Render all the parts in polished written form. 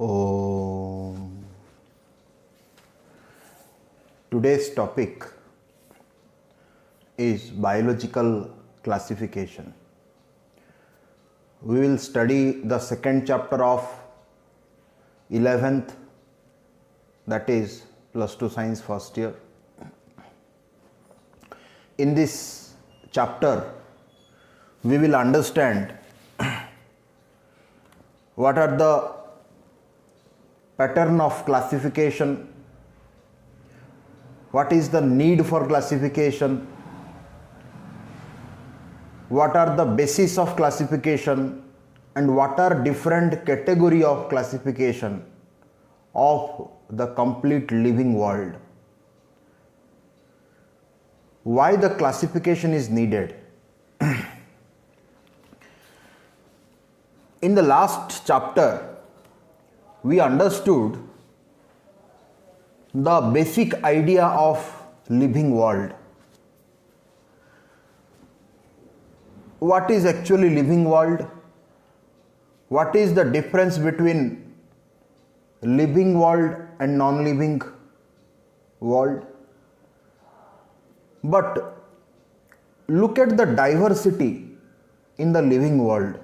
Om. Today's topic is biological classification. We will study the second chapter of 11th, that is plus 2 science first year. In this chapter, we will understand what are the pattern of classification, what is the need for classification, what are the basis of classification, and what are different category of classification of the complete living world. Why the classification is needed? In the last chapter, we understood the basic idea of living world. What is actually living world? What is the difference between living world and non-living world? But look at the diversity in the living world.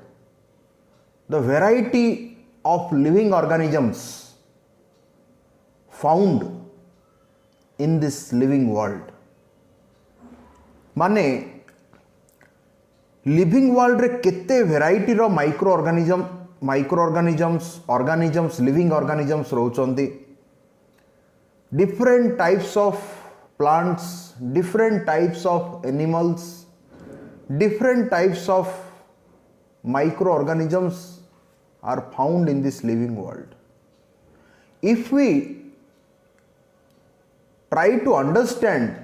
The variety of living organisms found in this living world. माने living world रे केते variety रो microorganisms living organisms रहउचंदी. Different types of plants, different types of animals, different types of microorganisms are found in this living world. If we try to understand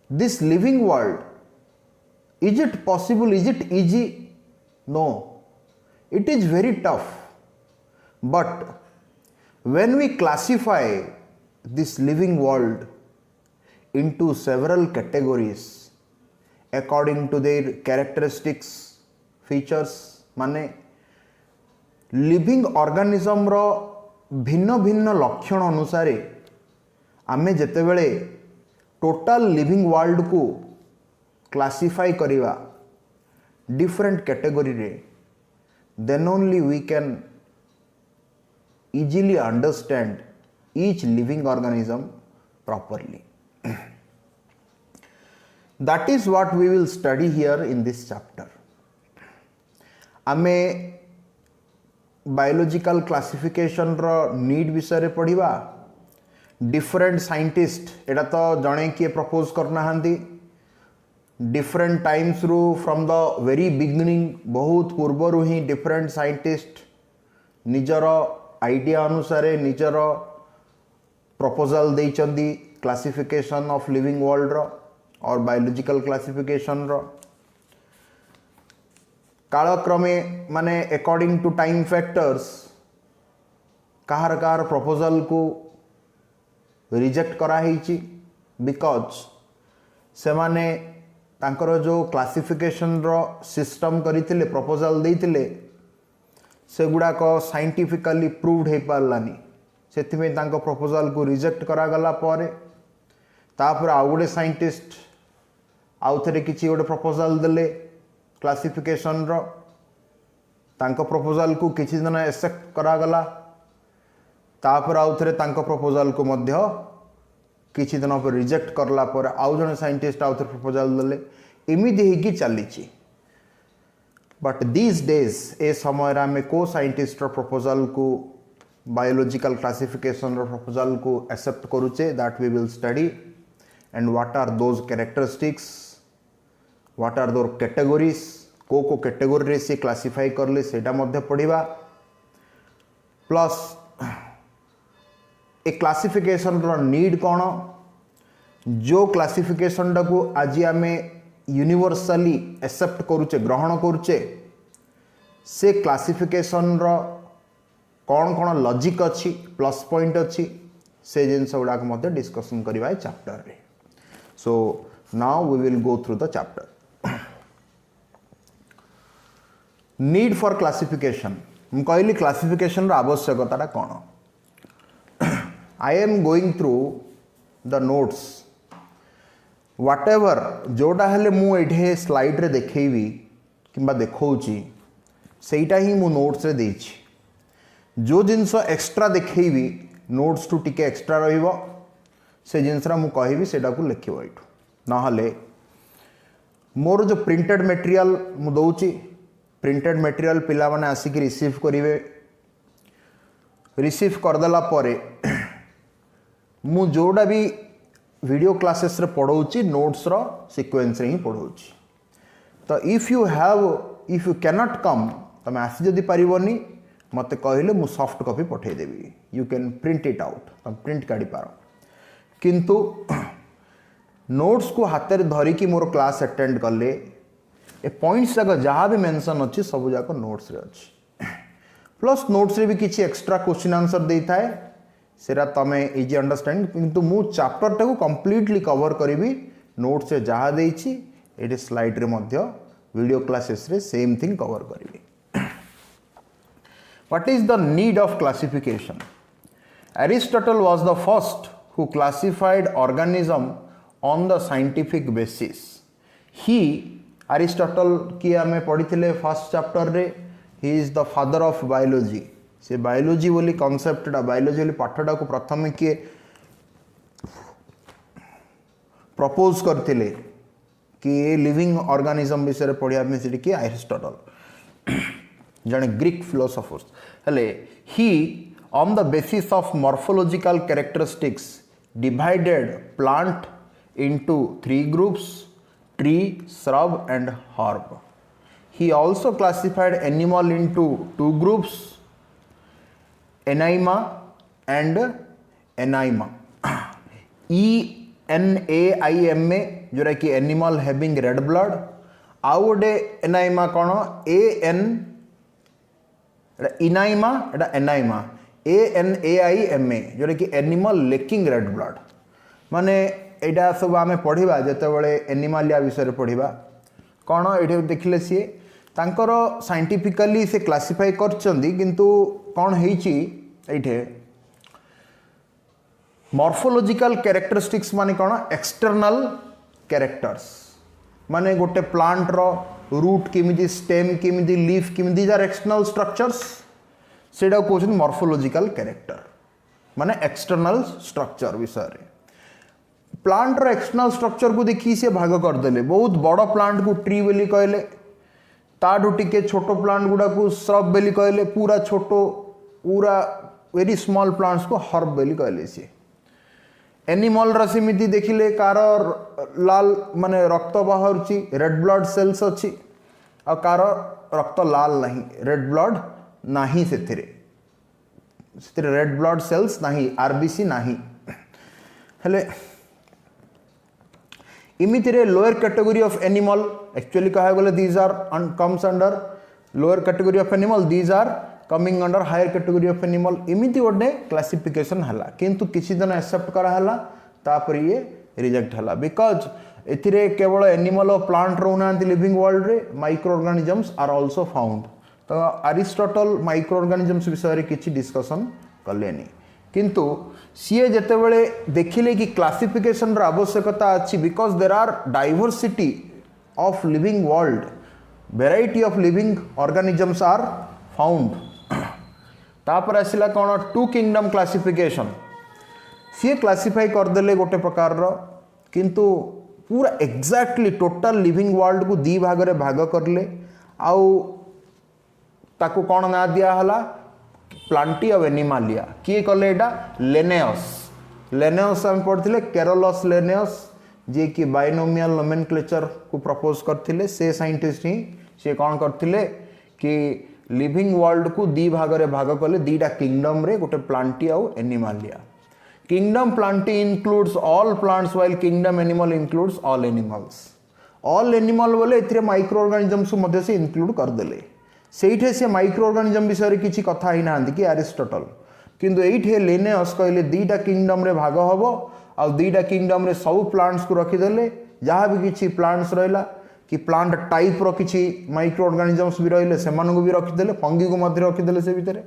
this living world, is it possible? Is it easy? No, it is very tough. But when we classify this living world into several categories according to their characteristics, features, माने living organism रो भिन्न भिन्न लक्षण अनुसार आमे जेते बेले total living world को क्लासिफाई करिवा डिफरेंट कैटेगरी रे, then only we can easily understand each living organism properly. That is what we will study here in this chapter. आमे बायोलॉजिकल क्लासिफिकेशन रो नीड विषय पढ़िबा. डिफरेंट साइंटिस्ट एटा तो जणे किए propose करना हांदी. डिफरेंट टाइम्स रू फ्रॉम द वेरी बिगिनिंग, बहुत पूर्व ही डिफरेंट साइंटिस्ट निजर आइडिया अनुसार निजर प्रपोजल देइचंदी क्लासिफिकेशन ऑफ लिविंग वर्ल्ड रो और बायोलॉजिकल क्लासिफिकेशन रो. कालक्रमे माने अकॉर्डिंग टू टाइम फैक्टर्स कहार कहार प्रपोजल को रिजेक्ट करा हिची, बिकॉज से माने तांकर जो क्लासिफिकेशन रो सिस्टम करिथिले, प्रपोजल देइथिले, से गुडा को साइंटिफिकली प्रूव्ड हे पारलानी. सेथि में तांको प्रपोजल को रिजेक्ट करा गला पारे तापर आउ गोटे साइंटिस्ट आउ थे किसी गोटे प्रपोजल देले क्लासिफिकेशन रो. तांको प्रपोजल को किसी दिन एक्सेप्ट करागला, तापर आउ थे तांको प्रपोजल को मध्य किसी दिन पर रिजेक्ट करला पर आउ जने साइंटिस्ट आउ थे प्रपोजल देले. एमिदी हेकी चलीची. बट दीज डेज ए समय आम को साइंटिस्ट प्रपोजल को बायोलॉजिकल क्लासिफिकेशन प्रपोजल को एक्सेप्ट करुचे, that we will study. And what are those characteristics, what are their categories, को कैटेगोरी रे से क्लासिफाई करले सेटा मध्य पढ़िबा. प्लस ए क्लासिफिकेशन रो नीड कौन, जो क्लासिफिकेशन टा को आज आमे यूनिवर्सली एक्सेप्ट करुचे, ग्रहण करुचे, से क्लासिफिकेशन रो कौन कौन लॉजिक अच्छी, प्लस पॉइंट अच्छी, से जिनस गुड़ाक मध्य डिस्कशन करवा चैप्टर रे. So now we will go through the chapter. Need for classification. ମୁଁ କହିଲି କ୍ଲାସିଫିକେସନର ଆବଶ୍ୟକତାଟା କ'ଣ। I am going through the notes whatever जोटा हेले मु एठे स्लाइड रे देखैबी किंबा देखौची सेटा ही मु नोट्स रे देछि। जो जिनस एक्स्ट्रा देखैबी नोट्स टू टिके एक्स्ट्रा रहिबो से जिनसरा मु कहबी सेटा को लिखिबो एठू नहले मोर जो प्रिंटेड मटेरियल मु दउची प्रिंटेड मटेरियल पिला माने आसिक रिसीव करिवे रिसीव करदेला परे मु जोड़ा भी वीडियो क्लासेस रे पढ़ाऊँ नोट्स रो सीक्वेंस रे ही पढ़ाऊँ। तो if you can not come तुम आसी जदि पारिबनी मते कहले मु soft copy पठे Devi you can print it out तुम प्रिंट काढ़ी पार किंतु नोट्स को हाथ में धरिकी मोर क्लास अटेंड कले ए पॉइंट्स जाक जहाँ भी मेंशन अच्छी सब जाक नोट्स रे अच्छी प्लस नोट्स रे भी किसी एक्स्ट्रा क्वेश्चन आंसर दे थाए सेरा तमें इजी अंडरस्टैंड किंतु मु चैप्टर टाको कंप्लीटली कवर करी नोट्स से जहाँ देछि एटे स्लाइड रे मध्य वीडियो क्लासेस रे सेम थिंग कवर करी। What is the need of classification. Aristotle was the first who classified organism on the scientific basis. He Aristotle की आमे पढ़ी फर्स्ट चैप्टर रे he is the father of biology. से biology बोली कॉन्सेप्टटा biology बोली पाठटा को प्रथम किए प्रपोज करथिले कि लिविंग ऑर्गेनिज्म विषय पढ़िया में से किए एरिस्टोटल जने ग्रीक फिलोसोफर्स हेले he on the basis of morphological characteristics divided plant into 3 groups tree shrub and herb. He also classified animal into 2 groups enaima and anaima ENAIMA जोरा कि एनिमल हैविंग रेड ब्लड आउ गोटे एनाइमा कौन AN इनाइमा Etah एनाइमा ANAIMA जोरा कि animal lacking red blood माने एटा सब आमे पढ़िबा जेतेबेले एनिमलिया विषय पढ़िबा कौन ये देखिले सी तांकर साइंटिफिकली से क्लासिफाई करचंदी किंतु कौन हेची एठे मॉर्फोलॉजिकल कैरेक्टरिस्टिक्स माने कौन एक्सटर्नल कैरेक्टर्स माने गोटे प्लांट रो रूट केमिदी स्टेम केमिदी लीफ केमिदी जार एक्सटर्नल स्ट्रक्चर्स सेडा कहउछन मॉर्फोलॉजिकल कैरेक्टर माने एक्सटर्नल स्ट्रक्चर विषय रे। प्लांट रो एक्सटर्नल स्ट्रक्चर को देखी से भाग कर देले बहुत बड़ प्लांट को ट्री बोली कहले ताडू टिके छोटो प्लांट गुडा को श्रब बोली कहले पूरा छोटो पूरा वेरी स्मॉल प्लांट्स को हर्ब बोली कहले सी। एनिमल रसीमिति देखिले कार लाल माने रक्त बाहरुची रेड ब्लड सेल्स अच्छी आ कार रक्त लाल नहीं रेड ब्लड नहीं सेथिरे रेड ब्लड सेल्स नहीं आरबीसी नहीं हेले इमितिरे lower category of animal actually कहा गले these are comes under lower category of animal these are coming under higher category of animal इमिति गोटे क्लासिफिकेशन हला किंतु किसी दिन एक्सेप्ट करा हला तापर ये रिजेक्ट हला बिकॉज एथिरे केवल एनिमल और प्लांट रहना लिविंग वर्ल्ड रे micro organisms are also found. तो एरिस्टोटल माइक्रो ऑर्गेनिजम्स विषय रे किछि डिस्कशन कलेनी किंतु सीए जेतेबेले देखिले कि क्लासिफिकेशन र आवश्यकता अछि because there are diversity of living world variety of living organisms are found. तापर आसिला कौन 2 किंगडम क्लासिफिकेशन सी क्लासिफाई करदेले गोटे प्रकार रो किंतु पूरा एग्जैक्टली टोटल लिविंग वर्ल्ड को 2 भाग रे भाग करले आउ ताको कौन ना दिया हला प्लांटी ऑफ एनिमालिया किए कले एटा लेनेयस हम पढ़थिले कैरोलस लेनेयस जे कि बाइनोमियल नोमेनक्लेचर को प्रपोज करथिले से साइंटिस्ट ही से कौन करथिले कि लिविंग वर्ल्ड को 2 भाग रे भाग कले 2टा किंगडम रे गोटे प्लांटी आउ Animalia. Kingdom Plantae includes all plants while kingdom animal includes all animals. All animal बोले एथिरे माइक्रो ऑर्गेनिजम्स मध्य से इंक्लूड कर देले सेठे से माइक्रो ऑर्गेनिजम विषय रे किछि कथा ही नांदी कि एरिस्टोटल किंतु एठे लिनेयस कहले 2टा किंगडम रे भाग हबो आ 2टा किंगडम रे सब प्लांट्स को रखी देले जहाँ भी किछि प्लांट्स रहला कि प्लांट टाइप रो किछि माइक्रो ऑर्गेनिजम्स भी रहिले सेमानकु भी रखिदेले फंगी को मध्य रखिदेले से भितरे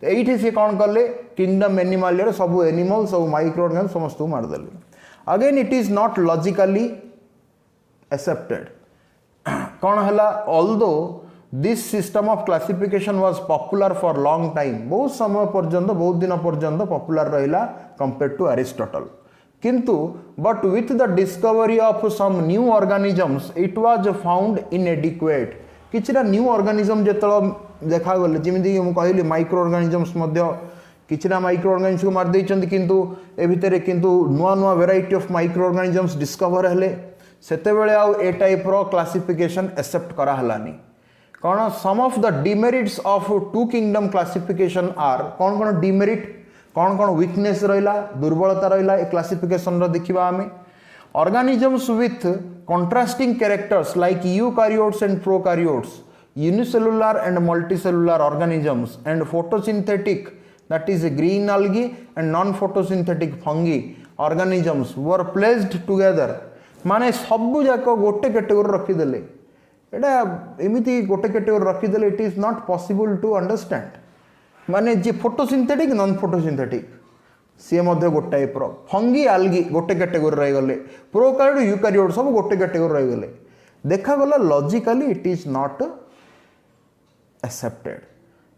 तो एठी से कौन कले किंगडम एनिमल सब एनिमल सब माइक्रो ऑर्गेनिजम समस्त मारदेले again it is not logically accepted कौन है although this system of classification was popular for long time बहुत समय पर्यंत बहुत दिन पर्यंत पॉपुलर रहिला कंपेयर टू एरिस्टोटल किंतु but with the discovery of some new organisms it was found inadequate किछिटा न्यू ऑर्गेनिजम जेतलो देखा गले जिमिति मु कहली माइक्रो ऑर्गेनिजम्स मध्य किछिटा माइक्रो ऑर्गेनिजम्स को मार दैछन्ति किंतु ए भितरे किंतु नुआ नुआ variety of microorganisms discover हेले सेते बेले आ ए टाइप रो क्लासिफिकेशन एक्सेप्ट करा हलानी कौन some of the demerits of two kingdom classification आर कौन कौन डिमेरिट कौन कौन वीकनेस रहिला दुर्बलता रहिला ए क्लासिफिकेशन रो देखिबा हमें organisms with contrasting characters like eukaryotes and prokaryotes unicellular and multicellular organisms and photosynthetic that is green algae and non photosynthetic fungi organisms were placed together माने सब जाक गोटे कैटेगरी रखिदेले एटा एमिति गोटे कैटेगरी रखिदेले it is not possible to understand माने जे फोटोसिंथेटिक नॉन फोटोसिंथेटिक सी मध्य गोटे टाइप रो फंगी आल्गी गोटे कैटेगरी रही गले प्रोकैरियोट यूकैरियोट सब गोटे कैटेगरी रही गले देखा गला logically it is not accepted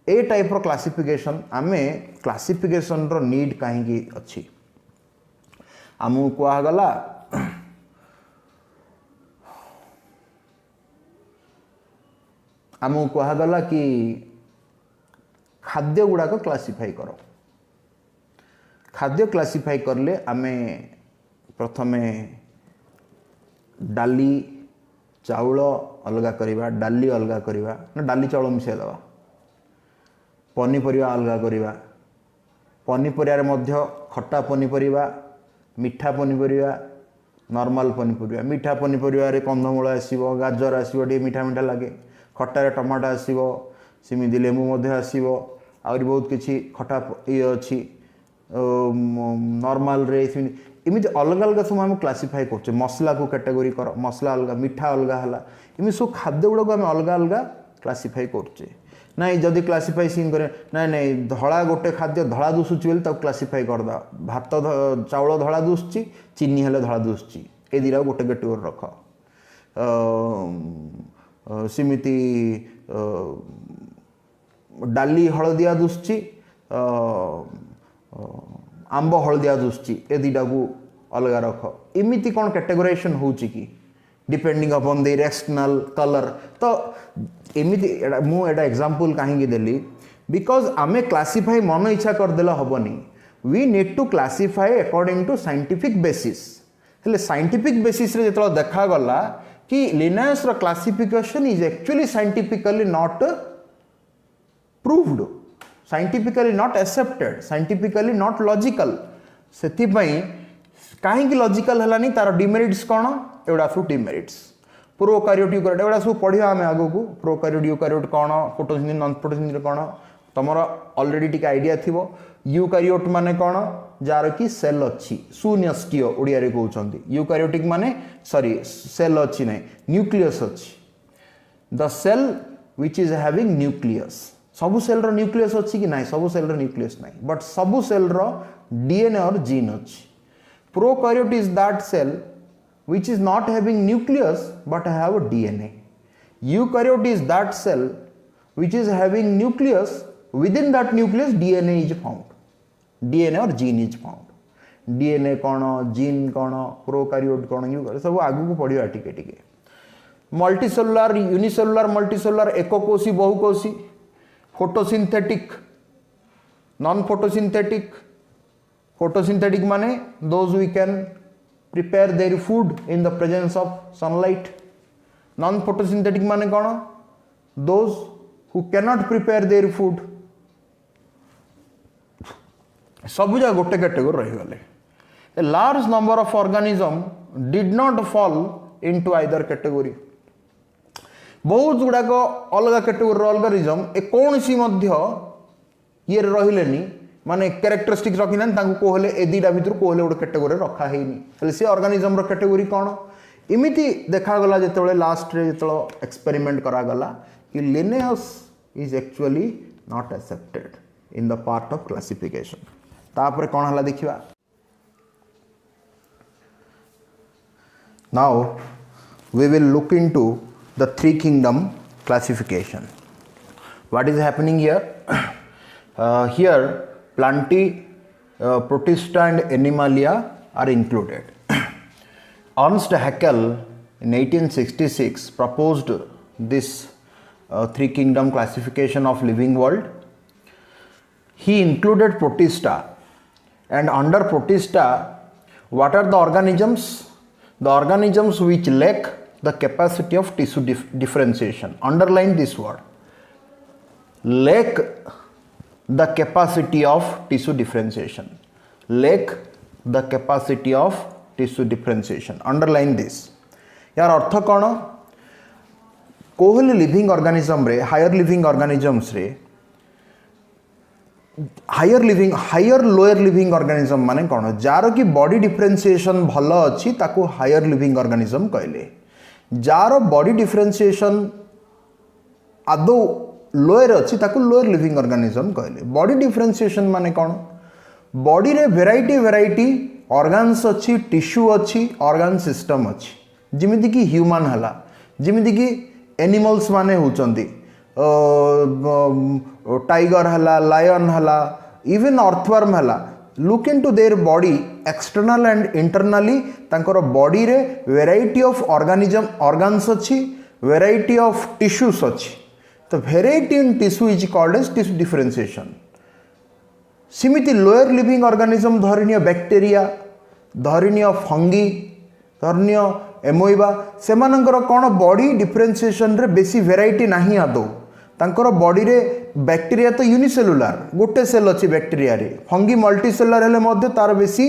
ए टाइप रो क्लासिफिकेशन आमे क्लासिफिकेशन रो नीड कहीं अच्छी आमु कहा गला आमु कहा गला कि खाद्य गुड़ाक क्लासिफाई करो खाद्य क्लासिफाई करले आमे प्रथमे डाली चाउल अलगा करिबा डाली अलगा करिबा ना डाली चाउल मिसाई दवा पनीपरिया अलगा करिबा पनीपरिया रे मध्य खट्टा पनीपरिया मिठा पनीपरिया नॉर्मल पनीपरिया मिठा पनीपरिया रे कंदमूल आसीबो गाजर आसीबो डी मीठा मीठा लागे खट्टा रे टमाटो आसीबो सिमिदि लेमु मध्य आसीबो आउरी बहुत किछि खट्टा ये अछि नॉर्मल रे इमिति अलग अलग सब हम क्लासिफाई करछे मसला को कैटेगरी कर मसला अलग मिठा अलग हला इमि सब खाद्य गुड़ा को हम अलग अलग क्लासिफाई करछे नाइ जदि क्लासिफाई सिंग करे नाइ नाइ धळा गोटे खाद्य धळा दुसुची बेल तब क्लासिफाई कर दा भात चाउल धळा दुसची चीनी हेले धळा दुसची ए दिरा गोटे कैटेगरी रख सिमिति डाली हळदिया दुसची आंब हलदिया दुसची ए दुटा को अलग रख इमिति कौन कैटेगराइजेशन होची कि depending upon the external colour तो एमिति मु एटा एग्जांपल कहीं देली बिकॉज आमे क्लासिफाई मन इच्छा कर देला हबनी we need to classify according to scientific basis हेले साइंटिफिक बेसिस रे जेतला देखा गला कि लिनायस रो classification is actually scientifically not proved scientifically not accepted scientifically not logical सेति पई काहे लॉजिकल हलानी तार डिमेरिट्स कौन एवडा सब डिमेरिट्स प्रोकैरियोट यूकैरियोट एवडा सब पढ़िया आमे आगो को प्रोकैरियोट यूकैरियोट कौन फोटोसिंथेसिस नॉन फोटोसिंथेसिस कौन तमरा ऑलरेडी टिक आइडिया थिबो यूकैरियोट माने कौन जार की सेल अच्छी सुन्यष्टीय ओडिया रे कहउचंती यूकैरियोटिक माने सॉरी सेल अच्छी नै न्यूक्लियस अच्छी the cell which is having nucleus सबु सेल रो न्यूक्लियस अच्छी कि नाही सबु सेल रो न्यूक्लियस नाही बट सबु सेल रो डीएनए और जीन अच्छी prokaryote is that cell which is not having nucleus but have a DNA eukaryote is that cell which is having nucleus within that nucleus DNA is found DNA or gene is found DNA कौन gene कौन prokaryote कौन eukaryote सब आगु को पढ़िया टिके टिके multicellular unicellular multicellular एकोकोशी बहुकोशी फोटोसिंथेटिक नॉन फोटोसिंथेटिक फोटोसिंथेटिक माने those we can prepare their food in the presence of sunlight non photosynthetic माने कौन those who cannot prepare their food सब जा गोटे कैटेगरी रही गले a large number of organism did not fall into either category बहुत गुड़ा को अलग कैटेगरी ऑर्गेनिज्म ए कौन सी मध्य ये रहिलेनी माने कैरेक्टरिस्टिक्स रखिना तांको कोहले ए दिडा भितर कोहले गोटे कैटेगरी रखा हेनी हेले से ऑर्गेनिज्म रो कैटेगरी कौन इमिति देखागला जो लास्ट रे जो एक्सपेरिमेंट करागला कि Linnaeus is actually not accepted in the part of classification. तापर कौन हला देखिबा। Now we will look into the three kingdom classification. What is happening here? Here Plantae, Protista and Animalia are included. Ernst Haeckel in 1866 proposed this three kingdom classification of living world. He included Protista, and under Protista what are the organisms? The organisms which lack the capacity of tissue differentiation. Underline this word. Lack the capacity of tissue differentiation. Lack the capacity of tissue differentiation. Underline this. यार अर्थ कौन? Kohli living organism रे, higher living organisms रे, higher lower living organism माने कौन? जार की body differentiation भल अच्छी ताकू हायर लिविंग ऑर्गेनिज्म कहले। जार बॉडी डिफरेंशिएशन आदो लोअर अच्छी ताकू लोअर लिविंग ऑर्गेनिज्म कहले। बॉडी डिफरेंशिएशन माने कौन? बॉडी रे वेराइटी ऑर्गन्स अच्छी, टिश्यू अच्छी, ऑर्गन सिस्टम अच्छी। जिमिति की ह्यूमन हला, जिमिति की एनिमल्स माने होचंदी, टाइगर हला, लायन हला, इवन अर्थवर्म हला। Look into their body external and internally तांकर बॉडी रे वेराइटी ऑफ ऑर्गेनिज्म ऑर्गन्स अच्छी, वेराइटी ऑफ टिश्यूज अच्छी। तो variety in tissue is called as tissue differentiation. सिमिति लोअर लिविंग ऑर्गेनिज्म धरनीय बैक्टेरिया, धरनीय फंगी, धरनीय एमोइबा, सेमानंकर कौन बॉडी डिफरेंशिएशन रे बेसी वेराइटी नहीं आदो। तांकर बॉडी रे बैक्टेरिया तो यूनिसेलुलर गोटे सेल अच्छी बैक्टेरिया रे, फंगी मल्टीसेलुलर हेले मध्य तार बेसी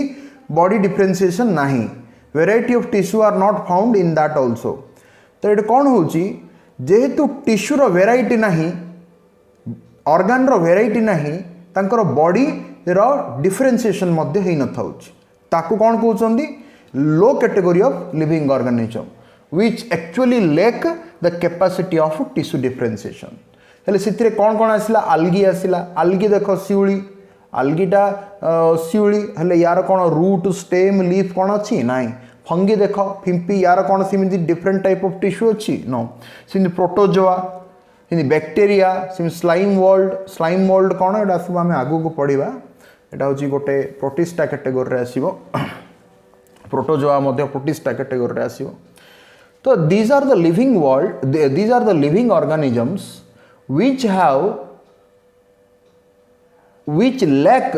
बॉडी डिफरेंशिएशन नहीं। Variety of tissue are not found in that also. तो ये कौन होची, जेहेतु टिश्यू रो वेराइटी नहीं, ऑर्गन रो वेराइटी नहीं, तांकर बॉडी रो डिफरेंशिएशन मध्य हेई न थाउची। ताकू कौन कहउचंदी? Low category of living organism which actually lack the capacity of tissue differentiation. हेले सिथिरे कौन कौन आसिला? आल्गी आसिला। आल्गी देखो शिउली, आल्गीटा शिउली हेले यार कौन रूट, स्टेम, लीफ कौन अच्छी? नाई। फंगी देखो फिंपी, यार कौन सिमिति डिफरेंट टाइप ऑफ टिश्यू अच्छी? नो। सिमिति प्रोटोजोआ, सिमिति बैक्टेरिया, सिमिति स्लाइम मोल्ड कौन? एटा सब आमे आगु को पढिबा। एटा होची गोटे प्रोटिस्टा कैटेगरी रे आसीबो। प्रोटोजोआ मध्ये प्रोटिस्टा कैटेगरी रे आसीबो। तो these are the living world, these are the living organisms which lack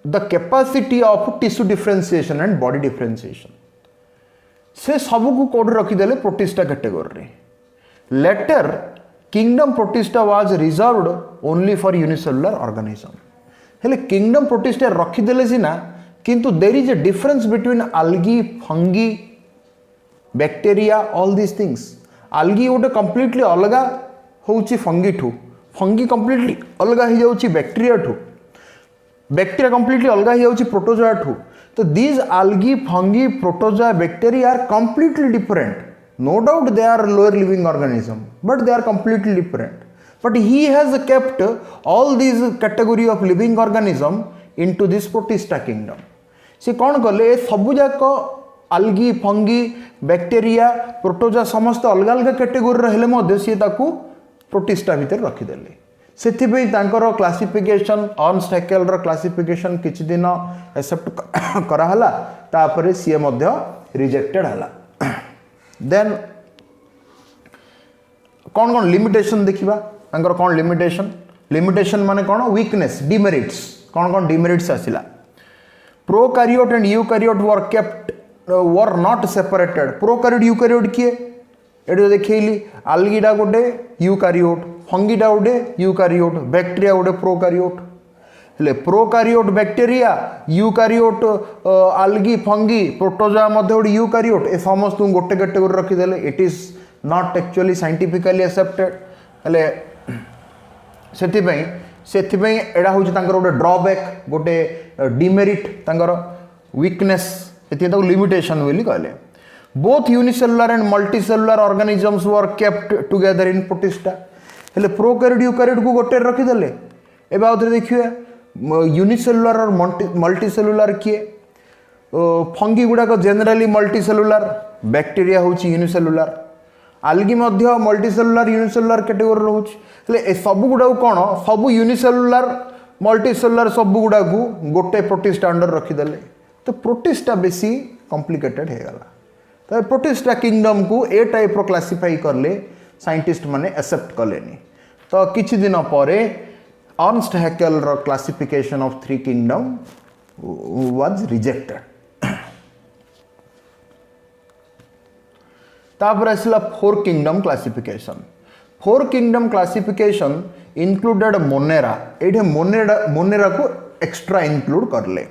the capacity of tissue differentiation and body differentiation. से सब को कोड रखी देले प्रोटिस्टा कैटेगरी रे। Later kingdom protista was reserved only for unicellular organism. हेले kingdom protista रखी देले सिना, किंतु there is a difference between algae, fungi, bacteria, all this things. Algae गोटे कंप्लीटली अलग होची फंगी ठू, फंगी कंप्लीटली अलग हो जाउची बैक्टेरिया ठू, बैक्टेरिया कंप्लीटली अलग हो जाउची प्रोटोजोआ ठू। तो these algae, fungi, protozoa, bacteria are completely different. No doubt they are lower living organism, but they are completely different. But he has kept all these category of living organism into this protista kingdom. से कौन कले? सबु जाक algae, fungi, bacteria, protozoa समस्त अलग अलग category रहले मध्य सी ताकू प्रोटिस्टा भितर रखिदेले। सेथिपई तांकर क्लासिफिकेशन, अर्नस्ट हैकेल रो क्लासिफिकेशन किछि दिन एक्सेप्ट करा हला, तापरे सी मध्य रिजेक्टेड हला। देन कौन कौन लिमिटेशन देखिबा? तांकर कौन लिमिटेशन माने कौन? Weakness, demerits. कौन कौन डिमेरिट्स आसिला? Prokaryote and eukaryote were not separated. Prokaryote eukaryote किए? एडो देखैली आल्गीडा गोटे यूकैरियोट, फंगीडा गोटे यूकैरियोट, बैक्टेरिया गोटे प्रोकैरियोट। हेले prokaryote bacteria, eukaryote algae, fungi, protozoa मध्ये गोटे यूकैरियोट, ए समस्त गोटे कैटेगरी रखी देले। It is not actually scientifically accepted. हेले सेथिपई एडा होची तांकर गोटे ड्रॉबैक, गोटे डिमेरिट, तांकर वीकनेस, एति लिमिटेशन बोली कहले। both unicellular and multicellular organisms were kept together in protista हेले प्रोकैरियोट यूकैरियोट को गोटे रखी देले एबे आउथरे देखिए यूनिसेलुलर और मल्टीसेलुलर किए फंगी गुडा को जनरली मल्टीसेलुलर बैक्टीरिया होची यूनिसेलुलर आल्गी मध्य मल्टीसेलुलर यूनिसेलुलर कैटेगरी रहउछ हेले ए सब गुडा कोन सब यूनिसेलुलर मल्टीसेलुलर सब गुडा को गोटे प्रोटिस्टा अंडर रखी देले तो प्रोटिस्टा बेसी कॉम्प्लिकेटेड हे गला तो प्रोटिस्टा किंगडम को ए टाइप रो क्लासिफाई करले साइंटिस्ट माने एक्सेप्ट कलेनी तो किछि दिन परे अर्नस्ट हैकेल रो classification of three kingdom was rejected तापर असला four kingdom classification included Monera एठे मोनेरा को एक्स्ट्रा इंक्लूड करले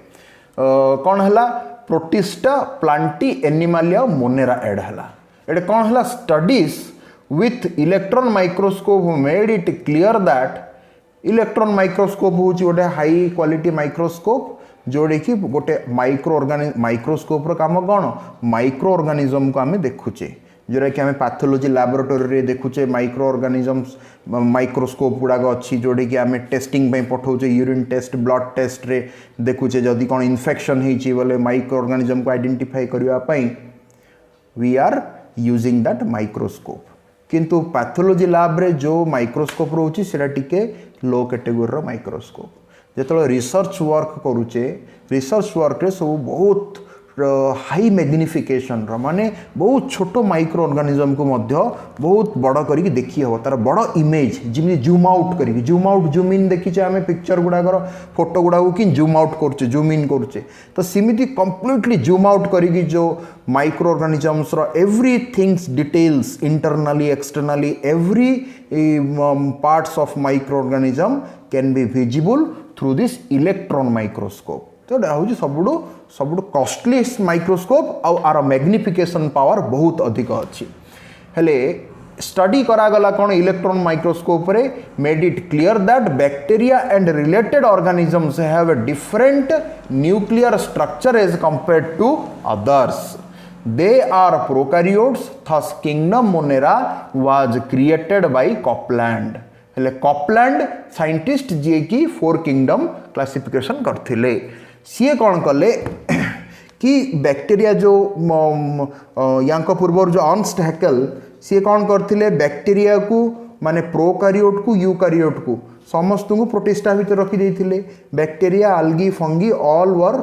कौन हला protista plantae animalia Monera add हला एठे कौन हला studies with electron microscope made it clear that electron microscope होची गोटे हाई क्वालिटी माइक्रोस्कोप जोड़े कि गोटे माइक्रोस्कोप रो काम कौन माइक्रो ऑर्गेनिज्म को आम देखुचे जोरा कि आम पैथोलॉजी लैबोरेटरी रे देखुचे माइक्रो ऑर्गेनिजम्स माइक्रोस्कोप गुड़ाक अच्छी जोड़े कि आम टेस्टिंग पठाऊे यूरिन टेस्ट ब्लड टेस्ट रे देखुचे जदि कौन इन्फेक्शन होती बोले माइक्रो ऑर्गेनिज्म को आइडेंटिफाई करने we are using that microscope किंतु पैथोलॉजी लैब रे जो माइक्रोस्कोप रोची सेटा टिके लो कैटेगोरी रो माइक्रोस्कोप जेतलो रिसर्च वर्क करूचे रिसर्च वर्क रे सब बहुत हाई मैग्निफिकेशन रो माने बहुत छोटो माइक्रो ऑर्गेनिज्म को मध्य बहुत बड़ करिक देखि हो तार बड़ इमेज जिमि जूम आउट करिक जूम आउट जूम इन देखिचे आमे पिक्चर गुडाकर फोटो गुडा को कि जूम आउट करचे जूम इन करचे तो सिमिति कंप्लीटली जूम आउट करिक जो माइक्रो ऑर्गेनिजम्स रो everythings details internally externally every parts of micro organism can be visible through this electron microscope तो हूँ सबुठ कॉस्टलीस्ट माइक्रोस्कोप आर मैग्निफिकेशन पावर बहुत अधिक अच्छी हेले स्टडी करागला कौन इलेक्ट्रॉन माइक्रोस्कोप रे made it clear that bacteria and related organisms have a different nuclear structure as compared to others they are prokaryotes thus kingdom Monera was created by Copeland हेले Copeland scientist ji की four kingdom classification करथिले सी कौन कले कि bacteria जो rank पूर्व जो Ernst Hückel सी कौन करथिले बैक्टीरिया को माने प्रोकैरियोट को यूकैरियोट को समस्त को प्रोटिस्टा भीतर रखी देथिले bacteria algae fungi all were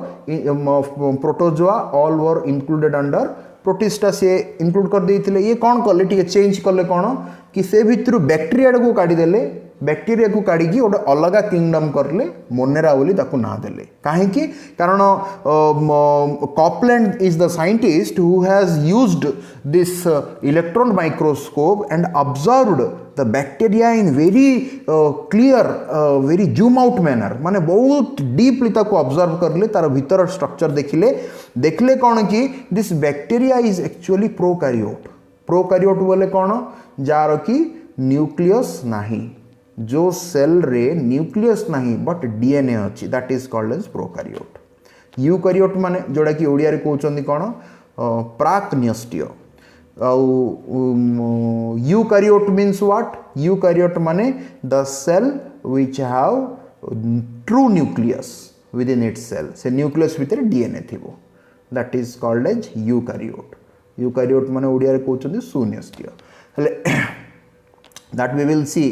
protozoa all were included under protista से इंक्लूड कर देथिले ये कौन कले टिके चेंज कले कौन कि से भीतर बैक्टीरिया को काढ़ी देले बैक्टीरिया को काढ़ी गोटे अलग किंगडम करले मोनेरा बोली ताकू ना देले काहेकि कारण Copeland is the scientist who has used this electron microscope and observed the bacteria in very clear very zoom out manner माने बहुत डीपली ताकू ऑब्जर्व करले तार भीतर स्ट्रक्चर देखले कौन कि this bacteria is actually prokaryote बोले कौन जार की न्यूक्लियस नहीं जो सेल रे न्यूक्लियस नहीं बट डीएनए अच्छी that is called as prokaryote eukaryote माने जोड़ा कि ओडिया रे कहउचंदी कोन प्राक न्यष्टीय यूकैरियोट मीन्स व्हाट यूकैरियोट माने the cell which have true nucleus within its cell से न्यूक्लियस भीतर डीएनए थिबो that is called as eukaryote माने ओडिया रे कहउचंदी सुन्यष्टीय हेले that we will see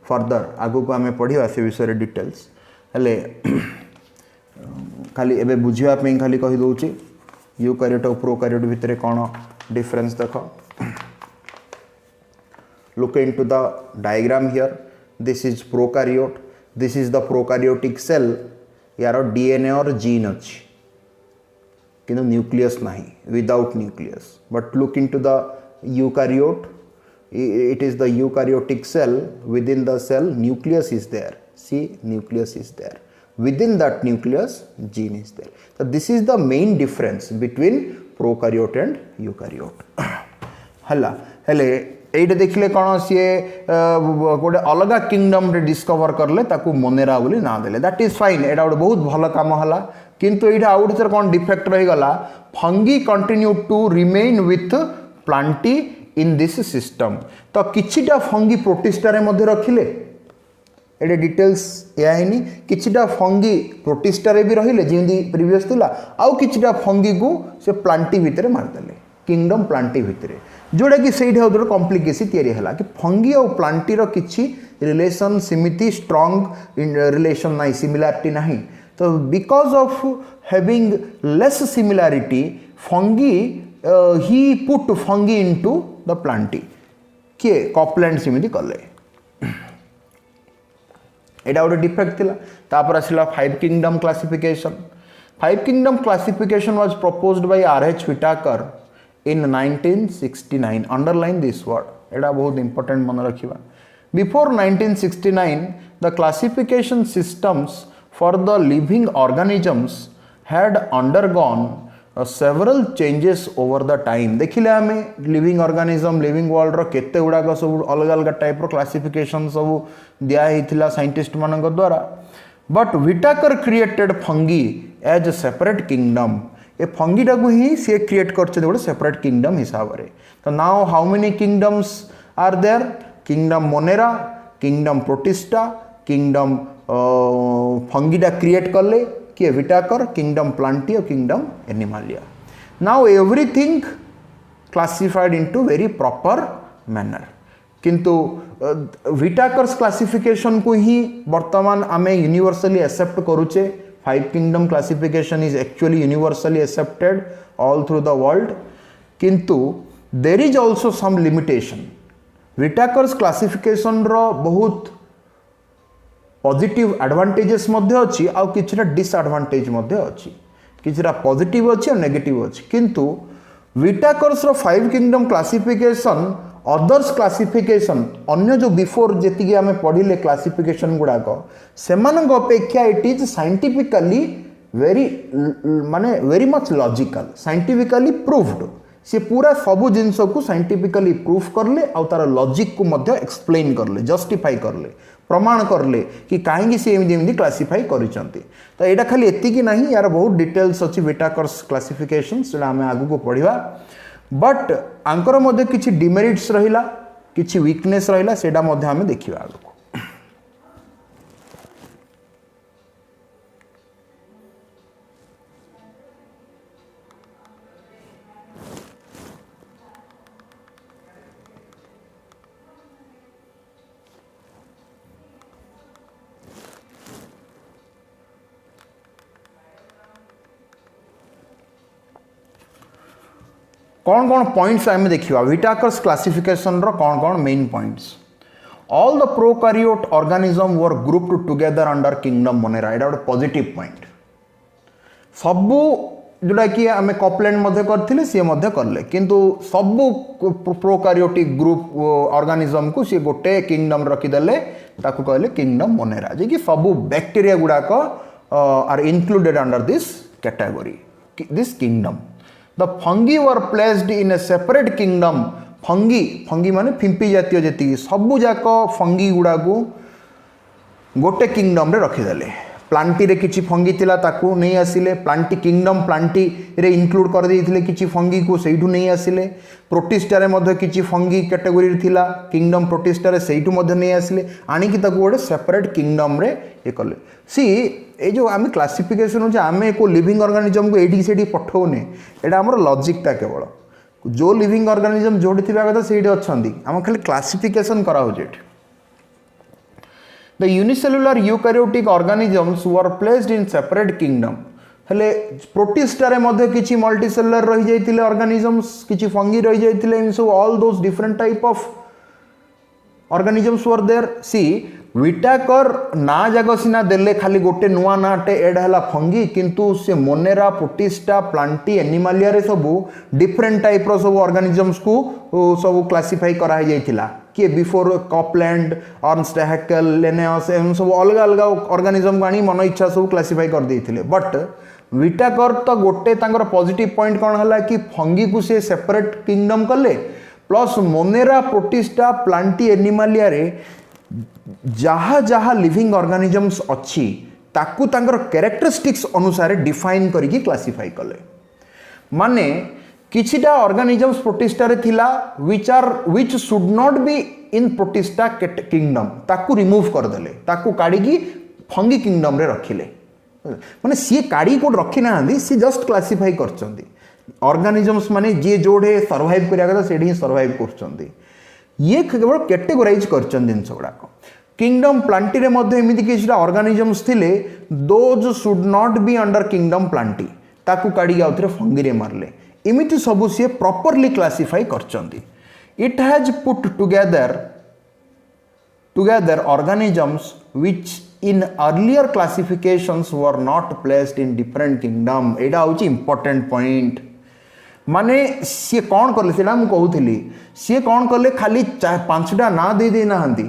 further आगो को आम पढ़ा से विषय डिटेल्स हेले खाली एबे बुझिया पे खाली कहि दउची यूकैरियोट और प्रोकैरियोट भितर कौन डिफरेंस देख look into the diagram here this is prokaryote this is the prokaryotic cell यार डीएनए और जीन अच्छी किंतु न्यूक्लियस नहीं without nucleus but look into the eukaryote it is the eukaryotic cell within the cell nucleus is there see nucleus is there within that nucleus gene is there so this is the main difference between prokaryote and eukaryote halla hele এইটা দেখলে कौन सी गोटे अलग kingdom रे discover करले ताकू Monera बोली ना देले दैट इज फाइन एटा गोटे बहुत भल काम हला किंतु एटा आउट थर कौन डिफेक्ट रही गला fungi continue to remain with plantae in this system तो किछिटा फंगी प्रोटिस्टा रे मध्ये रखिले एटे डिटेल्स या हैनी किछिटा फंगी प्रोटिस्टा रे भी रहिले जेंदी प्रीवियस थिला आउ किछिटा फंगी को से प्लांटी भितरे मार देले किंगडम प्लांटी भितरे जोड़ा कि से कॉम्प्लिकेसी तैयारी है कि फंगी और प्लांटी रो किछि रिलेशन सिमिति स्ट्रॉन्ग रिलेशन नहीं सिमिलैरिटी नहीं तो because of having less similarity fungi he put fungi into the Plantae किए कॉपलैंड सिमिति कले एटा गोटे डिफेक्ट थिला तापर आसिला 5 kingdom classification was proposed bye RH Whittaker in 1969 underline this word एटा बहुत important मन रखिबा before 1969 the classification systems for the living organisms had undergone several changes over the time देखिले हमें living organism living world रो केते गुडाक सब अलग अलग type रो classification सब दिया हिथिला साइंटिस्ट मानक द्वारा but Whittaker created fungi as separate kingdom ए फंगीटा को ही सी क्रिएट कर गोटे सेपरेट किंगडम हिसाब से तो now how many kingdoms are there kingdom Monera kingdom protista kingdom फंगीटा क्रिएट करले किए व्हिटाकर किंगडम प्लांटी और kingdom animalia now everything classified into very proper manner किंतु व्हिटाकर्स क्लासिफिकेशन को ही वर्तमान आमे यूनिवर्सली एक्सेप्ट करूचे 5 kingdom classification is actually universally accepted all through the world किंतु there is also some limitation Whittaker's classification रो बहुत positive advantages मध्य अच्छी आउ किछटा डिसएडवांटेज मध्य अच्छी किछटा पॉजिटिव अच्छी और नेगेटिव अच्छी किंतु व्हिटाकर्स रो 5 किंगडम क्लासिफिकेशन अदर्स क्लासिफिकेशन अन्य जो बिफोर जी आम पढ़ले क्लासिफिकेशन गुड़ाक से अपेक्षा इट इज साइंटिफिकली वेरी माने very much logical scientifically proved सी पूरा सबू जिनस को साइंटिफिकली प्रूफ करले और तार लॉजिक को मध्य एक्सप्लेन करले जस्टिफाई करले प्रमाण करले कि कहीं सी एमती क्लासीफाई करिसेंती तो यहाँ खाली एतिकी नहीं यार बहुत डिटेल्स अच्छी व्हिटाकर्स क्लासिफिकेशन से आम आगु को पढ़ा बट आंकर मध्य किछि डिमेरिट्स रहिला किछि वीकनेस रहिला सेटा मध्य आमे देखिबा आगु कौन कौन पॉइंट्स आम देखा व्हिटाकर्स क्लासिफिकेशन रो कौन कौन main points all the prokaryote organism were grouped together under kingdom Monera एटा गोटे पॉजिटिव पॉइंट सबू जोटा कि आम कॉपलैंड मध्य करथिले सी मध्य करले किंतु सबू प्रोकैरियोटिक ग्रुप ऑर्गेनिज्म को सी गोटे किंगडम रखिदेले ताकू कहले किंगडम मोनेरा जे कि सबू बैक्टीरिया गुडाक are included under this category this kingdom The fungi were placed in a separate kingdom. Fungi माने फिंपी जातीय जी सबू जाक फंगी गुड़ा को गोटे किंगडम रे रखिदेले प्लांटी रे किछि फंगी थिला ताकू नहीं आसिले प्लांटी किंगडम प्लांटी रे इंक्लूड कर देइथिले किछि फंगी को सेइठू नहीं आसिले प्रोटिस्टा रे मध्ये किछि फंगी कैटेगरी थिला किंगडम प्रोटिस्टा रे सेइठू मध्ये नहीं आसिले आनी कि ताकू गोटे सेपरेट किंगडम रे ए कले सी ए जो आम क्लासिफिकेशन हो आम को लिविंग ऑर्गेनिज्म को एठी सेठी पठाउने एटा हमर लॉजिक टा केवल जो लिविंग ऑर्गेनिज्म जोड़ी थिबा कथा सेठी अछंदी हम खाली क्लासिफिकेशन करा हो जेठ The unicellular eukaryotic organisms were placed in separate kingdom. हेले प्रोटिस्टा रे मध्ये किछि मल्टीसेलुलर रहि जाइतिले ऑर्गेनिजम्स किछि फंगी रहि जाइतिले in so all those different type of organisms were there सी व्हिटाकर ना जाग सिना देले खाली गोटे नुआ नाटे एड हला फंगी किंतु से मोनेरा प्रोटिस्टा प्लांटी एनिमालिया रे सब डिफरेंट टाइप रो सब ऑर्गेनिजम्स को सब क्लासिफाई करा ही जाइतिला कि before Copeland Ernst Haeckel Linnaeus एम सब अलग अलग ऑर्गेनिज्म को आनी मन इच्छा सब क्लासिफाई कर देइथिले बट व्हिटाकर तो गोटे तांकर पॉजिटिव पॉइंट कोन हला कि फंगी को से सेपरेट किंगडम कले plus Monera protista plantae animalia रे जहाँ जहाँ लिविंग ऑर्गेनिजम्स अच्छी ताकू तांकर कैरेक्टरिस्टिक्स अनुसार डिफाइन करिकी क्लासिफाई कले माने किछिटा ऑर्गेनिजम्स प्रोटिस्टा रे थिला which should not be in protista kingdom ताकू रिमूव कर देले ताकू काढिकी फंगी किंगडम रे रखिले माने सी काढी को रखी ना सी जस्ट क्लासिफाई करचंदी ऑर्गेनिजम्स माने जे जोड़े सर्वाइव करिया कथा सेठी ही सर्वाइव करचंदी ये केवल कैटेगोराइज करचंदी जिंस गुडाको किंगडम प्लांटी रे मध्ये एमिति किछिटा ऑर्गेनिजम्स थिले those should not be under kingdom plantae ताकू काढी आउथरे फंगी रे मारले एमिति सबु सी प्रॉपर्ली क्लासिफाई करचंदी it has put together organisms which in earlier classifications were not placed in different kingdom एटा होची important point माने सी कौन करले सेटा मु कहूथिली सी कौन करले खाली पांचटा ना दे दे नाहंती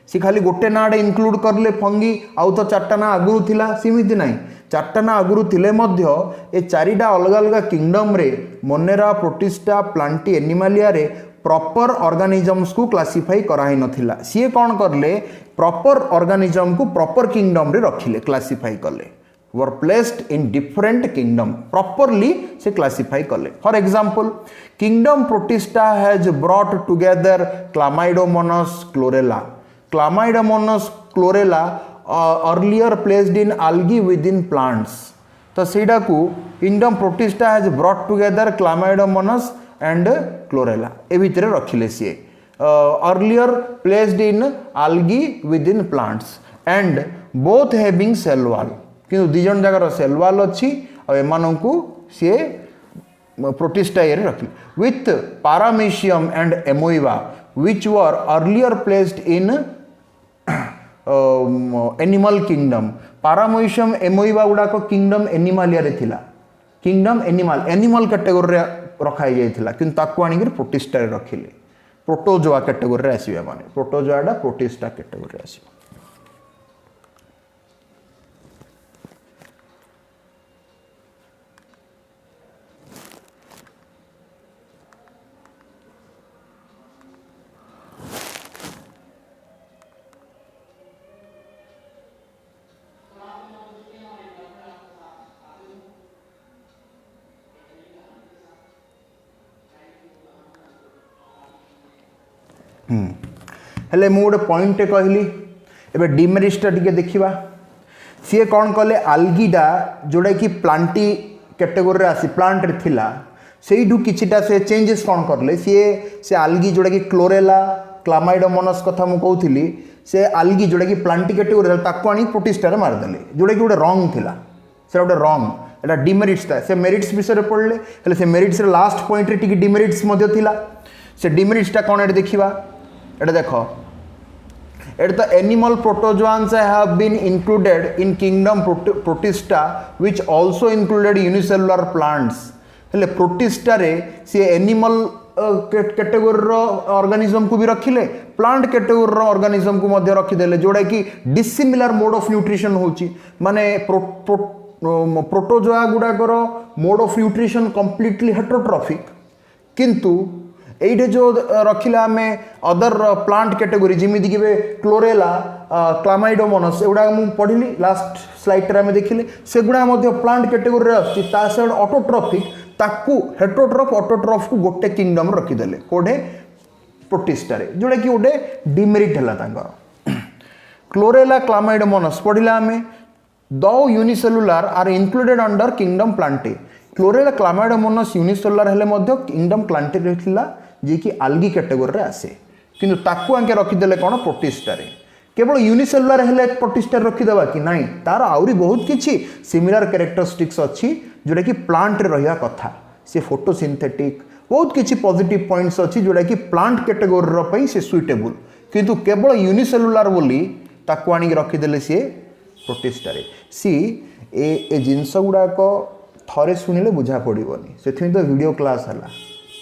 सी खाली गोटे नाडे इंक्लूड करले फंगी आउ तो चारटा ना आगुरु थिला सीमिति नाही चारटा ना आगुरु थिले मध्य ए चारिटा अलग अलग किंगडम रे मोनेरा प्रोटिस्टा प्लांटी एनिमालिया रे प्रॉपर ऑर्गेनिजम्स को क्लासिफाई कराई नथिला सी कौन करले प्रॉपर ऑर्गेनिजम को प्रॉपर किंगडम रे रखिले क्लासिफाई कले were placed in different kingdom properly से क्लासिफाई कले for example kingdom protista has brought together Chlamydomonas Chlorella earlier placed in algae within plants तो सेटा को kingdom protista has brought together Chlamydomonas and Chlorella ए भितर रखिले सी earlier placed in algae within plants and both having cell wall किंतु दिजन जगार सेल वॉल अच्छी और एमानंकु सी प्रोटिस्टा ये रखिले with Paramecium and amoeba which were earlier placed in animal kingdom Paramecium amoeba गुडा को किंगडम एनिमालिया रे थिला किंगडम एनिमल कैटेगोरी रे रखा जाइथिला किंतु ताकू आनी के प्रोटिस्टा रे रखिले प्रोटोजोआ कैटेगोरी रे आसीबा माने प्रोटोजोआडा प्रोटिस्टा कैटेगोरी रे आसीबा हेले मु गोटे पॉइंट कहली एबे डिमेरिट्सटा टिके देखिबा सी कौन कले आल्गीटा जोड़ा कि प्लांटी कैटेगोरी रे आसी प्लांट रे थिला सेइडू किछिटा से चेंजेस कौन करले से आल्गी जोड़ा कि क्लोरेला क्लामाइडोमोनास कथा मु कहउथिली से आल्गी जोड़ा कि प्लांटी कैटेगोरी रे ताकू आनी प्रोटिस्टा रे मार देले जोड़ा कि गोटे रॉन्ग थिला से गोटे रॉन्ग एटा डिमेरिट्स था से मेरिट्स विषय रे पढ़ले हेले से मेरिट्स रे लास्ट पॉइंट रे टिके डिमेरिट्स मध्ये थिला से डिमेरिट्सटा कौन एटा देखिबा एटा देखो at the animal protozoans have been included in kingdom protista which also included unicellular plants हेले प्रोटिस्टा रे से एनिमल कैटेगोरी रो ऑर्गेनिज्म को भी रखिले प्लांट कैटेगोरी रो ऑर्गेनिज्म को मध्य रखि देले जोड़ा कि डिसिमिलर मोड ऑफ न्यूट्रिशन होची माने प्रोटोजोआ गुडा करो mode of nutrition completely heterotrophic किंतु एइठे जो रखिला हमें अदर प्लांट कैटेगोरी जिमिति कि क्लोरेला क्लामाइडोमोनास एगुडा मु पढ़िली लास्ट स्लाइड रे हमें देखिले सेगुडा मध्ये प्लांट कैटेगोरी रे आछि ता से ऑटोट्रॉफिक ताकू हेटेरोट्रॉफ ऑटोट्रॉफ को गोटे किंगडम रखि देले कोडे प्रोटिस्टा रे जोडा कि गोटे डिमेरिट हला तांगर क्लोरेला क्लामाइडोमोनास पढ़िला हमें दो unicellular are included under kingdom plantae Chlorella Chlamydomonas unicellular हेले मध्ये किंगडम प्लांटी रहिला जे कि आल्गी कैटेगोरी रे आसे किंतु ताकू आंके रखि देले कोन प्रोटिस्टा रे केवल यूनिसेलुलर हेले प्रोटिस्टा रखि देबा कि नाही तार आउरी बहुत किछि सिमिलर कैरेक्टरिस्टिक्स अछि जोडा कि प्लांट रे रहिया कथा से फोटोसिंथेटिक बहुत किछि पॉजिटिव पॉइंट्स अछि जोडा कि प्लांट कैटेगोरी रो पई से सुइटेबल किंतु केवल यूनिसेलुलर बोली ताकू आनी रखि देले से प्रोटिस्टा रे सी ए जिंस गुडा को थरे सुनिले बुझा पड़ोनी से तो वीडियो क्लास है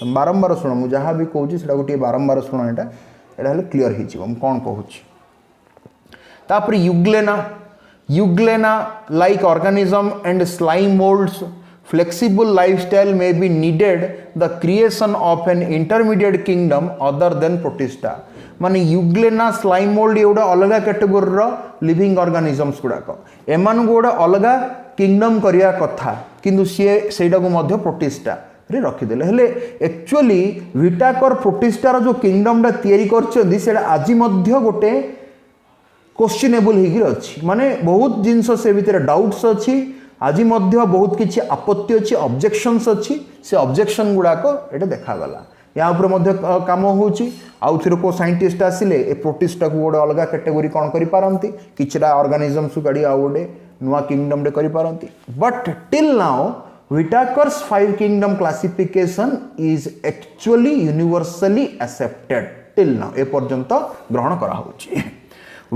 बारंबार शुण मुझे जहाँ भी कहूँ से गोटे बारंबार शुण यहाँ क्लीयर हो कौन कहूँ तापर Euglena like organism and slime molds flexible lifestyle may be needed the creation of an intermediate kingdom other than protista माने यूग्लेना स्लाइम मोल्ड ये अलग कैटेगोरी लिविंग ऑर्गेनिजम्स गुड़ाक एमान गोटे अलग किंगडम करिया कथा किंतु सी प्रोटिस्टा रे रखिदेले हेले एक्चुअली विटाकर प्रोटिस्टार जो किंगडम तैयारी कर आज गोटे क्वेश्चनेबल होगी माने बहुत जिनस से भितर डाउट्स अच्छी आज बहुत किसी आपत्ति अच्छी ऑब्जेक्शंस अच्छी से ऑब्जेक्शन गुड़ाक ये देखागला या ऊपर काम होउची आउ थेर को साइंटिस्ट आसिले ए प्रोटिस्टा को गोटे अलग कैटेगोरी कौन करि पारंती किछरा ऑर्गेनिजम्स गाड़ी आउ गोटे नुआ किंगडम डे करि पारंती but till now Whittaker's 5 kingdom classification is actually universally accepted till now ए पर्यंत ग्रहण करा होउची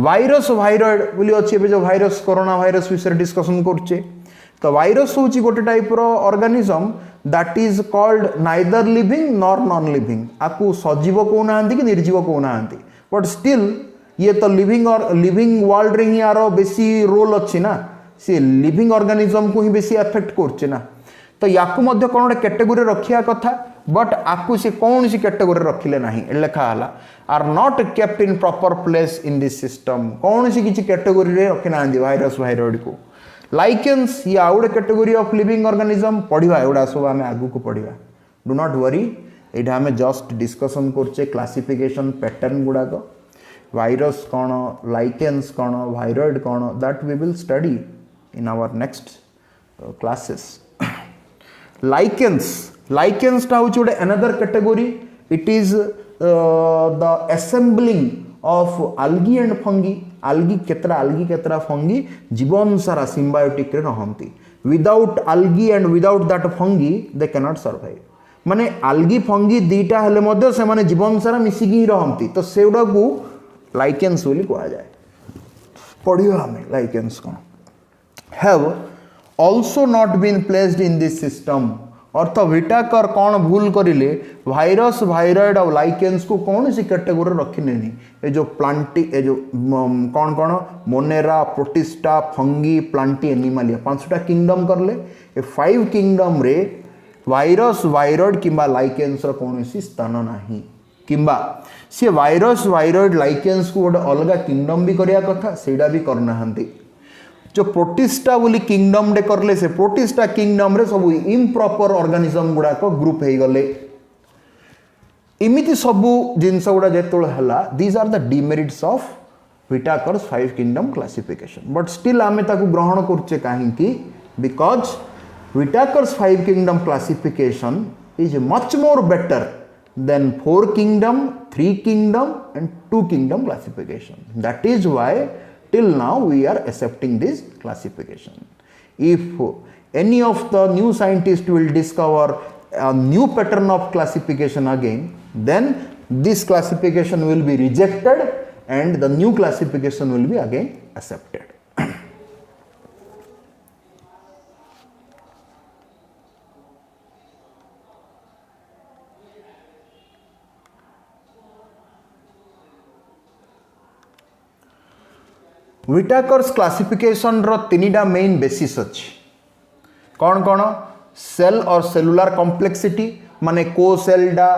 वायरस वायरॉइड बोली अच्छी ए जो वायरस कोरोना वायरस विषय डिस्कशन करछे तो वायरस होची गोटे टाइप रो organism that is called neither living nor non living आपको सजीव कहना कि निर्जीव कहना बट स्टिल ये तो लिविंग और लिविंग वर्ल्ड रे ही यार बेसी रोल अच्छी ना सी लिविंग ऑर्गेनिज्म को ही बेसी अफेक्ट करछे ना तो याकू मध्य कौन गोटे कैटेगोरी रखिया कथा बट आपको सी कौन सी कैटेगोरी रखिले नाही लिखा हला are not kept in proper place in this system कौन सी किसी कैटेगोरी रे रखि ना वायरस वायरॉइड को लाइकेन्स ये आउ गोटे कैटेगोरी ऑफ लिविंग ऑर्गेनिज्म पढ़ा एगुड़ा सब आम आगू को पढ़ा डू नॉट वरी यहाँ आम जस्ट डिस्कसन करचे क्लासिफिकेशन पैटर्न गुड़ाक वायरस कौन लाइकेन्स कौन वायरॉइड कौन that we will study in our next classes lichens टा होचे गोटे another category it is the assembling of algae and fungi algae केतरा फंगी जीवन सारा सिम्बायोटिक रे रहंती without algae and without that fungi they can not survive माने algae fungi दीटा हेले मध्य से माने जीवन सारा मिसिकी रहंती तो सेउडा को लाइकेन्स बोली कहा जाए पढ़ियो हमें लाइकेन्स कोन have also not been placed in this system अर्थ विटाकर कौन भूल करिले वायरस वायरॉइड और लाइकेन्स को कौन सी कैटेगोरी रखिने ये जो प्लांटी ये जो कौन कौन Monera protista fungi plantae animalia 5टा किंगडम करले ए 5 किंगडम रे वायरस वायरॉइड किंबा लाइकेन्स रो कौन सी स्थान नाही किंबा से वायरस वायरॉइड लाइकेन्स को गोटे अलग किंगडम भी करिया कथा सेडा भी करना हंती जो प्रोटिस्टा बोली किंगडम डे करले से प्रोटिस्टा किंगडम रे सब इम्प्रॉपर ऑर्गेनिज्म गुडा को ग्रुप हे गले इमिति सब जिनस गुडा जेतोल हला these are the demerits of Whittaker's 5 kingdom classification but still आमे ताकू ग्रहण करचे काहे कि because Whittaker's 5 kingdom classification is much more better than 4 kingdom 3 kingdom and 2 kingdom classification that is why till now we are accepting this classification. If any of the new scientists will discover a new pattern of classification again, then this classification will be rejected and the new classification will be again accepted. Whittaker's classification रो 3टा main basis अच्छी कौन कौन cell और cellular complexity माने को cell डा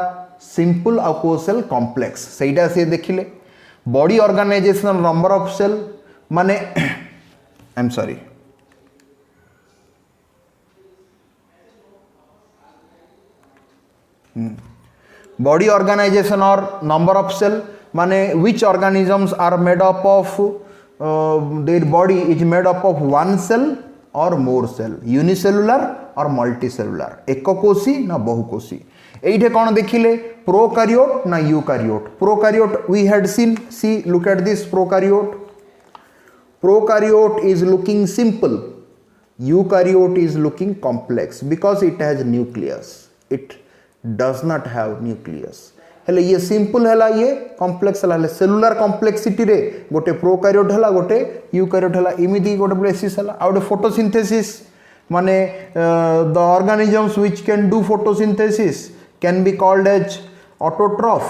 simple और को सेल कॉम्प्लेक्स सेटा से देखिले body organizational number of cell माने I am sorry body organization और नंबर ऑफ सेल माने which organisms are made up of their body is made up of one cell or more cell unicellular or multicellular ekokoshi na bahukoshi एइठे कौन देखिले प्रोकारियोट ना eukaryote प्रोकारियोट we had seen see look at this prokaryote is looking simple eukaryote is looking complex because it has nucleus it does not have nucleus हेले ये simple हैला ये complex हैला cellular complexity रे गोटे प्रोकारियोट हैला गोटे यूकारियोट हैला इमिति गोटे प्लेसिस हैला आ गोटे फोटोसिंथेसिस माने the organisms which can do photosynthesis can be called as autotroph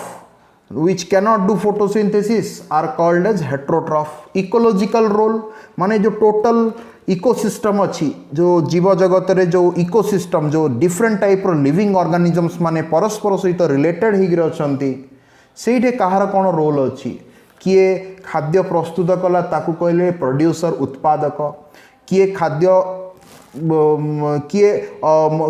which cannot do photosynthesis are called as heterotroph. Ecological role माने जो total इकोसिस्टम अच्छी जो जीव जगत रे जो इकोसिस्टम जो डिफरेंट टाइप रो लिविंग ऑर्गेनिजम्स माने परस्पर सहित रिलेटेड हिग्रे अछंती सेठे कहार कौन रोल अच्छी किए खाद्य प्रस्तुत कला ताकू कहले प्रोड्यूसर उत्पादक किए खाद्य किए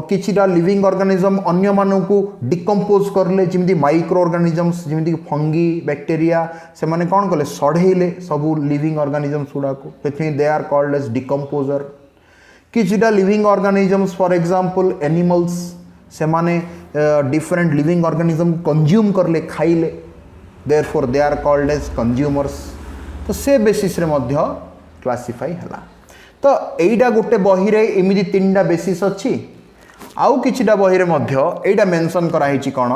किछिटा लिविंग ऑर्गेनिजम अन्य मानकू डिकम्पोज करले जिमिति माइक्रो ऑर्गेनिजम्स जिमिति फंगी बैक्टीरिया से माने कौन कले सढ़ेले सबू लिविंग ऑर्गेनिजम्स गुड़ा को they are called as decomposer किछिटा living organisms for example animals से माने डिफरेंट लिविंग ऑर्गेनिजम कंज्यूम करले खाइले therefore they are called as consumers तो से बेसिस रे मध्य क्लासिफाई हला तो एटा गोटे बही रे एमिति तीनटा बेसिस अच्छी आउ किछिटा बही रे मध्य एटा मेंशन कराही कौन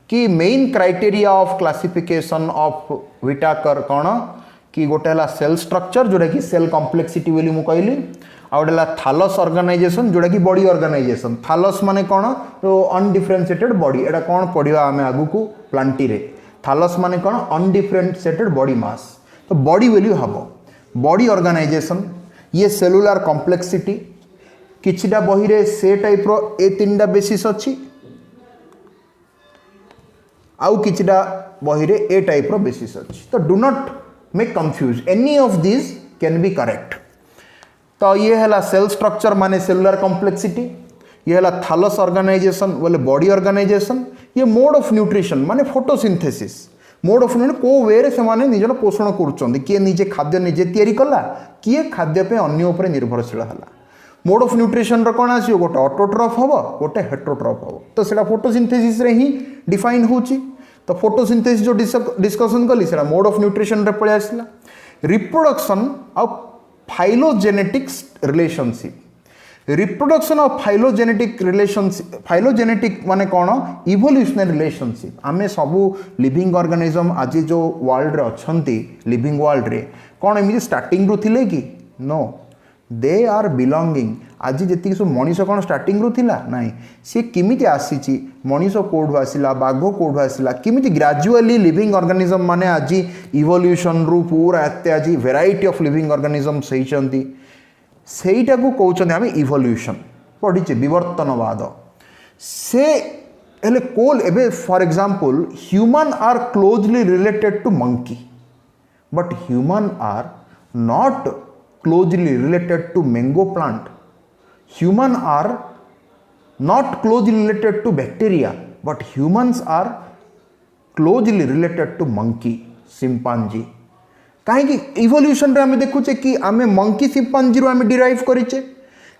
कि main criteria of classification of Whittaker कौन कि गोटे हला सेल स्ट्रक्चर जोटा कि सेल कॉम्प्लेक्सिटी बोली मु कहली आ गोटे हला थालस ऑर्गेनाइजेशन जोटा कि बॉडी ऑर्गेनाइजेशन थालस माने कौन तो अनडिफरेंशिएटेड बॉडी एटा कौन पढ़िबा आमे आगु को प्लांटी रे थालस माने कौन अनडिफरेंशिएटेड बॉडी मास तो बॉडी वैल्यू हबो बॉडी ऑर्गेनाइजेशन ये सेलुलर कॉम्प्लेक्सिटी किछिटा बही रे से टाइप रो ए तीनटा बेसिस अच्छी आउ किछिटा बही रे ए टाइप रो बेसिस अच्छी तो do not make confuse any of this can be correct तो ये हला सेल स्ट्रक्चर माने सेलुलर कॉम्प्लेक्सिटी ये हला थालस ऑर्गेनाइजेशन बोले बॉडी ऑर्गेनाइजेशन ये मोड ऑफ न्यूट्रिशन माने फोटोसिंथेसिस मोड ऑफ न्यूट्रिशन को वे रे से माने निजर पोषण करूछन किए निजे खाद्य निजे तयारी कला किए खाद्य पे अन्य ऊपर निर्भरशील हला मोड ऑफ न्यूट्रिशन रो कोन आसी गोटे ऑटोट्रॉफ हबो गोटे हेटरोट्रॉफ हबो तो सेटा फोटोसिंथेसिस रे ही डिफाइन होची तो फोटोसिंथेसिस जो डिस्कशन कली सेटा मोड ऑफ न्यूट्रिशन रे पळे आसीला reproduction of phylogenetics relationship reproduction of phylogenetic relationship phylogenetic माने कौन इवोल्यूशनरी रिलेशनशिप आमे सबू लिविंग ऑर्गेनिज्म आज जो वर्ल्ड रे अछंती लिविंग वर्ल्ड रे कौन एमि स्टार्टिंग रु थिले कि नो दे आर बिलोंगिंग आज जेति सब मनीष कौन स्टार्टिंग रु थिला नाही से किमिति आसीची मनीष कोड आसिला बाघ कोड आसिला किमिति ग्रेजुअली लिविंग ऑर्गेनिज्म माने आज इवोल्यूशन रु पूरा एते आज वेराइटी ऑफ लिविंग ऑर्गेनिज्म सहीचंती सेटा को कहते आम इवोल्यूशन पढ़ीचे विवर्तनवाद से हेले कोल एबे for example human are closely related to monkey but human are not closely related to mango plant human are not closely related to bacteria but humans are closely related to monkey chimpanzee कहीं evolution रे आमे देखुचे कि आमे monkey chimpanzee रो आमे derive करिचे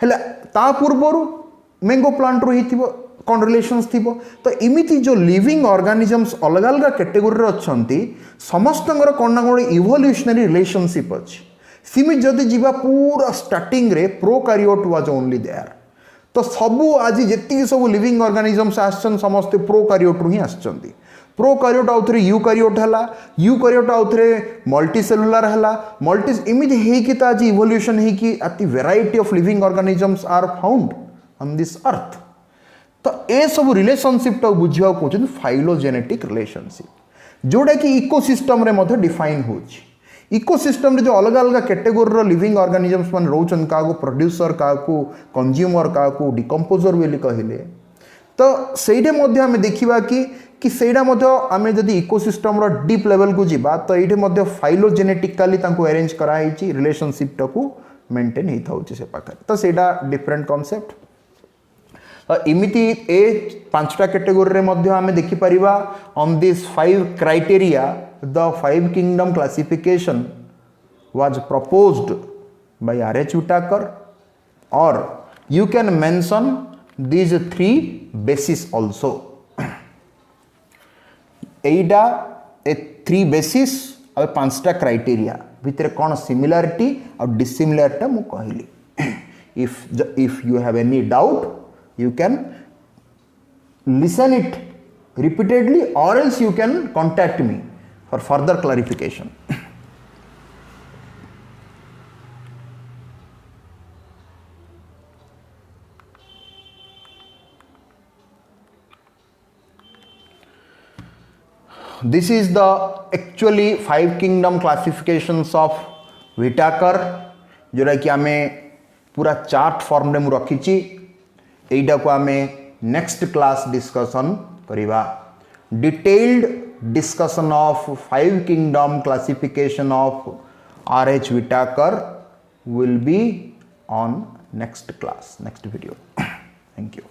हेला ता पूर्वरु mango plant रो हिथिबो कोन relations थिबो तो इमिति जो लिविंग ऑर्गेनिजम्स अलग अलग कैटेगरी रे अछंती समस्तंगर कोन ना कोन इवोल्यूशनरी रिलेशनशिप अछि सिमि जदि जीवा पूरा स्टार्टिंग रे प्रोकैरियोट वाज ओनली देयर तो सबु आज जेति सब लिविंग ऑर्गेनिजम्स आछन समस्त प्रोकैरियोट रो ही आछंती प्रोकैरियोट आउथरे यूकैरियोट हला यूकैरियोट आउथरे मल्टीसेलुलर हला मल्टी इमिति हे कि आज इवोल्यूशन हे कि अति variety of living organisms are found on this earth तो ए सब रिलेशनशिप टा बुझिया कहउछन फाइलोजेनेटिक रिलेशनशिप जोडा कि इकोसिस्टम रे मध्ये डिफाइन होछि इकोसिस्टम रे जो अलग अलग कैटेगरी रो लिविंग ऑर्गेनिजम्स मान रहउछन का को प्रोड्यूसर का को कंज्यूमर का को डिकम्पोजर बोली कहिले तो सेइडे मध्ये हमें देखिबा कि सेडा मध्ये आमे जदि इकोसिस्टम रो डीप लेवल को जिबा तो एठे मध्ये फाइलोजेनेटिकली तांको अरेंज करा हिची रिलेशनशिप टाको मेंटेन हिता होची से पाखर तो सेडा डिफरेंट कांसेप्ट तो इमिति ए पांचटा कैटेगरी रे मध्ये आमे देखि परिबा on this 5 criteria the 5 kingdom classification was proposed by R.H. Whittaker or you can mention these 3 bases also Etah A 3 basis और 5टा क्राइटेरिया भितर कौन सिमिलारिटी और डिसिमिलारिटी मु कहली if you have any doubt you can listen it repeatedly or else you can contact me for further clarification this is the actually 5 kingdom classifications of Whittaker जोरा कि आमे पूरा चार्ट फॉर्म रे मु रखिची एटा को आमे नेक्स्ट क्लास डिस्कशन करिवा detailed discussion of 5 kingdom classification of R.H. Whittaker will be on next class, next video. Thank you.